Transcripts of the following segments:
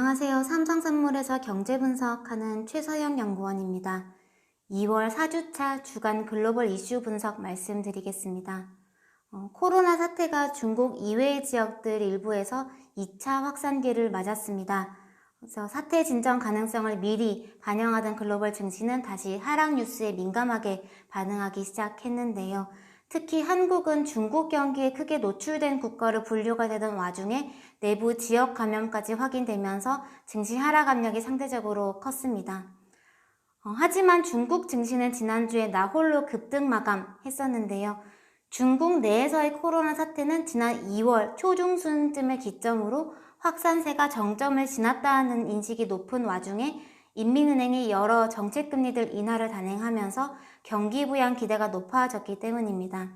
안녕하세요. 삼성선물에서 경제분석하는 최서영 연구원입니다. 2월 4주차 주간 글로벌 이슈 분석 말씀드리겠습니다. 코로나 사태가 중국 이외의 지역들 일부에서 2차 확산기를 맞았습니다. 그래서 사태 진정 가능성을 미리 반영하던 글로벌 증시는 다시 하락 뉴스에 민감하게 반응하기 시작했는데요. 특히 한국은 중국 경기에 크게 노출된 국가로 분류가 되던 와중에 내부 지역 감염까지 확인되면서 증시 하락 압력이 상대적으로 컸습니다. 하지만 중국 증시는 지난주에 나홀로 급등 마감했었는데요. 중국 내에서의 코로나 사태는 지난 2월 초중순쯤을 기점으로 확산세가 정점을 지났다는 인식이 높은 와중에 인민은행이 여러 정책금리들 인하를 단행하면서 경기 부양 기대가 높아졌기 때문입니다.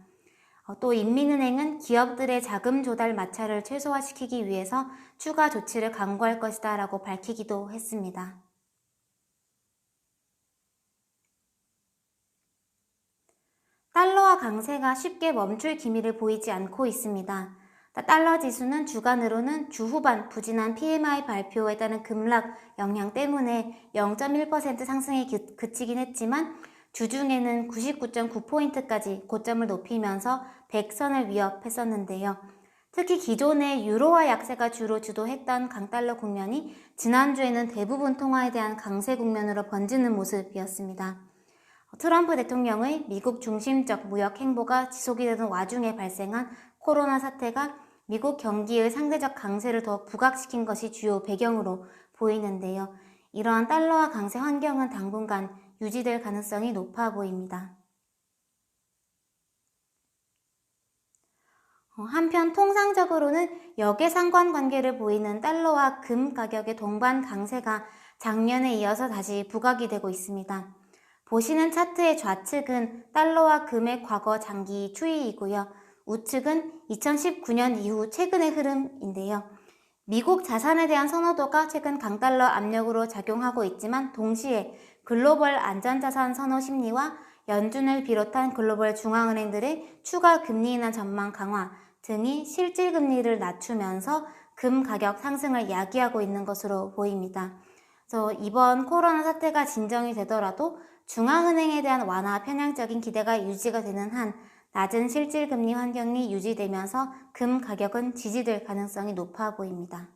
또 인민은행은 기업들의 자금 조달 마찰을 최소화시키기 위해서 추가 조치를 강구할 것이다 라고 밝히기도 했습니다. 달러화 강세가 쉽게 멈출 기미를 보이지 않고 있습니다. 달러 지수는 주간으로는 주 후반 부진한 PMI 발표에 따른 급락 영향 때문에 0.1% 상승에 그치긴 했지만 주중에는 99.9포인트까지 고점을 높이면서 100선을 위협했었는데요. 특히 기존의 유로화 약세가 주로 주도했던 강달러 국면이 지난주에는 대부분 통화에 대한 강세 국면으로 번지는 모습이었습니다. 트럼프 대통령의 미국 중심적 무역 행보가 지속이 되는 와중에 발생한 코로나 사태가 미국 경기의 상대적 강세를 더 부각시킨 것이 주요 배경으로 보이는데요. 이러한 달러화 강세 환경은 당분간 유지될 가능성이 높아 보입니다. 한편 통상적으로는 역의 상관관계를 보이는 달러와 금 가격의 동반 강세가 작년에 이어서 다시 부각이 되고 있습니다. 보시는 차트의 좌측은 달러와 금의 과거 장기 추이이고요. 우측은 2019년 이후 최근의 흐름인데요. 미국 자산에 대한 선호도가 최근 강달러 압력으로 작용하고 있지만 동시에 글로벌 안전자산 선호 심리와 연준을 비롯한 글로벌 중앙은행들의 추가 금리 인하 전망 강화 등이 실질 금리를 낮추면서 금 가격 상승을 야기하고 있는 것으로 보입니다. 그래서 이번 코로나 사태가 진정이 되더라도 중앙은행에 대한 완화 편향적인 기대가 유지가 되는 한 낮은 실질금리 환경이 유지되면서 금 가격은 지지될 가능성이 높아 보입니다.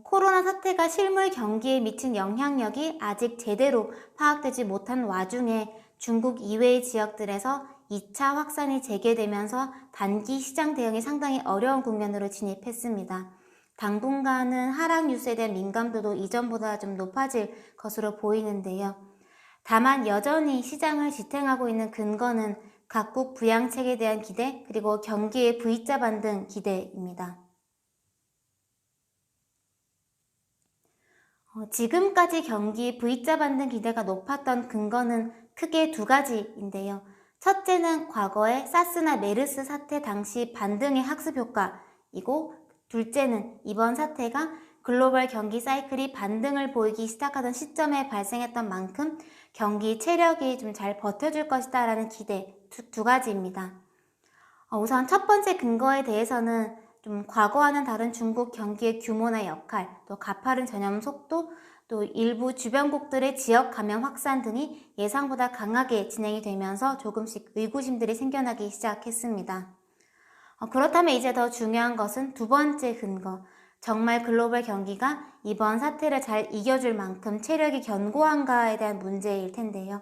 코로나 사태가 실물 경기에 미친 영향력이 아직 제대로 파악되지 못한 와중에 중국 이외의 지역들에서 2차 확산이 재개되면서 단기 시장 대응이 상당히 어려운 국면으로 진입했습니다. 당분간은 하락 뉴스에 대한 민감도도 이전보다 좀 높아질 것으로 보이는데요. 다만 여전히 시장을 지탱하고 있는 근거는 각국 부양책에 대한 기대 그리고 경기의 V자 반등 기대입니다. 지금까지 경기 V자 반등 기대가 높았던 근거는 크게 두 가지인데요. 첫째는 과거의 사스나 메르스 사태 당시 반등의 학습 효과이고 둘째는 이번 사태가 글로벌 경기 사이클이 반등을 보이기 시작하던 시점에 발생했던 만큼 경기 체력이 좀 잘 버텨줄 것이다 라는 기대 두 가지입니다. 우선 첫 번째 근거에 대해서는 좀 과거와는 다른 중국 경기의 규모나 역할, 또 가파른 전염 속도, 또 일부 주변국들의 지역 감염 확산 등이 예상보다 강하게 진행이 되면서 조금씩 의구심들이 생겨나기 시작했습니다. 그렇다면 이제 더 중요한 것은 두 번째 근거, 정말 글로벌 경기가 이번 사태를 잘 이겨줄 만큼 체력이 견고한가에 대한 문제일 텐데요.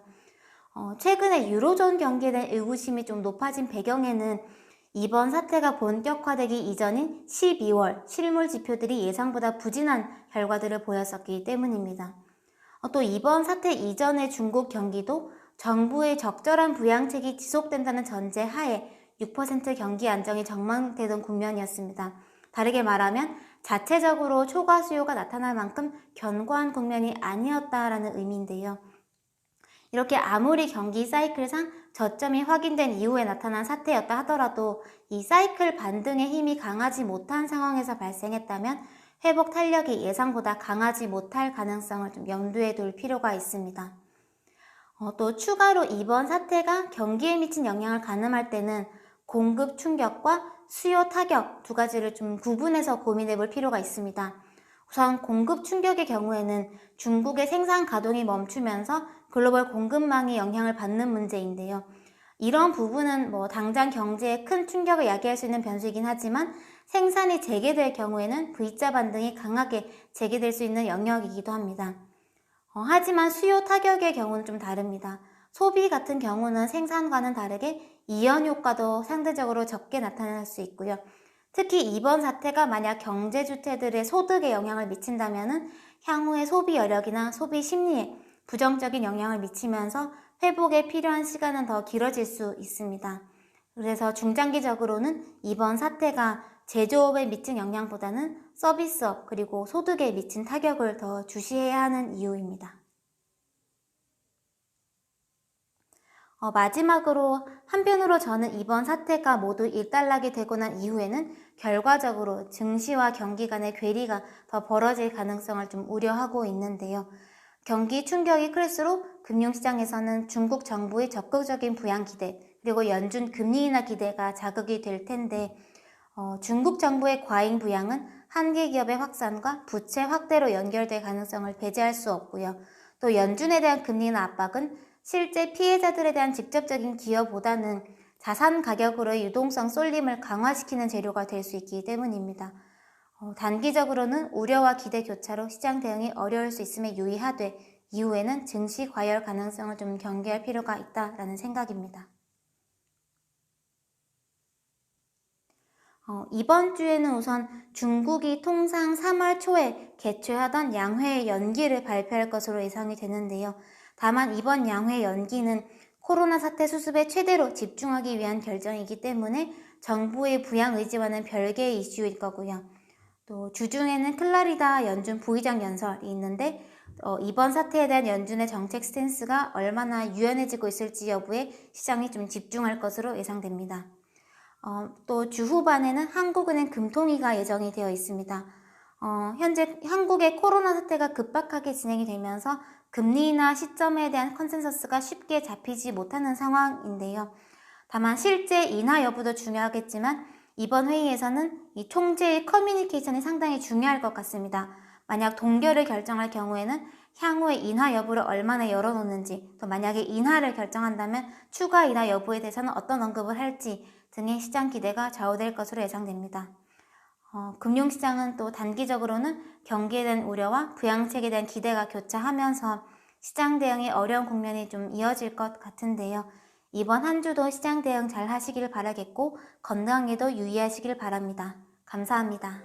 최근에 유로존 경기에 대한 의구심이 좀 높아진 배경에는 이번 사태가 본격화되기 이전인 12월 실물 지표들이 예상보다 부진한 결과들을 보였었기 때문입니다. 또 이번 사태 이전의 중국 경기도 정부의 적절한 부양책이 지속된다는 전제 하에 6% 경기 안정이 전망되던 국면이었습니다. 다르게 말하면 자체적으로 초과 수요가 나타날 만큼 견고한 국면이 아니었다라는 의미인데요. 이렇게 아무리 경기 사이클상 저점이 확인된 이후에 나타난 사태였다 하더라도 이 사이클 반등의 힘이 강하지 못한 상황에서 발생했다면 회복 탄력이 예상보다 강하지 못할 가능성을 좀 염두에 둘 필요가 있습니다. 또 추가로 이번 사태가 경기에 미친 영향을 가늠할 때는 공급 충격과 수요 타격 두 가지를 좀 구분해서 고민해 볼 필요가 있습니다. 우선 공급 충격의 경우에는 중국의 생산 가동이 멈추면서 글로벌 공급망이 영향을 받는 문제인데요. 이런 부분은 당장 경제에 큰 충격을 야기할 수 있는 변수이긴 하지만 생산이 재개될 경우에는 V자 반등이 강하게 재개될 수 있는 영역이기도 합니다. 하지만 수요 타격의 경우는 좀 다릅니다. 소비 같은 경우는 생산과는 다르게 이연 효과도 상대적으로 적게 나타날 수 있고요. 특히 이번 사태가 만약 경제 주체들의 소득에 영향을 미친다면 향후의 소비 여력이나 소비 심리에 부정적인 영향을 미치면서 회복에 필요한 시간은 더 길어질 수 있습니다. 그래서 중장기적으로는 이번 사태가 제조업에 미친 영향보다는 서비스업 그리고 소득에 미친 타격을 더 주시해야 하는 이유입니다. 마지막으로 한편으로 저는 이번 사태가 모두 일단락이 되고 난 이후에는 결과적으로 증시와 경기 간의 괴리가 더 벌어질 가능성을 좀 우려하고 있는데요. 경기 충격이 클수록 금융시장에서는 중국 정부의 적극적인 부양 기대 그리고 연준 금리 인하 기대가 자극이 될 텐데 중국 정부의 과잉 부양은 한계 기업의 확산과 부채 확대로 연결될 가능성을 배제할 수 없고요. 또 연준에 대한 금리 인하 압박은 실제 피해자들에 대한 직접적인 기여보다는 자산 가격으로의 유동성 쏠림을 강화시키는 재료가 될 수 있기 때문입니다. 단기적으로는 우려와 기대 교차로 시장 대응이 어려울 수 있음에 유의하되 이후에는 증시 과열 가능성을 좀 경계할 필요가 있다라는 생각입니다. 이번 주에는 우선 중국이 통상 3월 초에 개최하던 양회 연기를 발표할 것으로 예상이 되는데요. 다만 이번 양회 연기는 코로나 사태 수습에 최대로 집중하기 위한 결정이기 때문에 정부의 부양 의지와는 별개의 이슈일 거고요. 또 주중에는 클라리다 연준 부의장 연설이 있는데 이번 사태에 대한 연준의 정책 스탠스가 얼마나 유연해지고 있을지 여부에 시장이 좀 집중할 것으로 예상됩니다. 또 주 후반에는 한국은행 금통위가 예정이 되어 있습니다. 현재 한국의 코로나 사태가 급박하게 진행이 되면서 금리 인하 시점에 대한 컨센서스가 쉽게 잡히지 못하는 상황인데요. 다만 실제 인하 여부도 중요하겠지만 이번 회의에서는 이 총재의 커뮤니케이션이 상당히 중요할 것 같습니다. 만약 동결을 결정할 경우에는 향후의 인하 여부를 얼마나 열어놓는지, 또 만약에 인하를 결정한다면 추가 인하 여부에 대해서는 어떤 언급을 할지 등의 시장 기대가 좌우될 것으로 예상됩니다. 금융시장은 또 단기적으로는 경기에 대한 우려와 부양책에 대한 기대가 교차하면서 시장 대응의 어려운 국면이 좀 이어질 것 같은데요. 이번 한 주도 시장 대응 잘 하시길 바라겠고 건강에도 유의하시길 바랍니다. 감사합니다.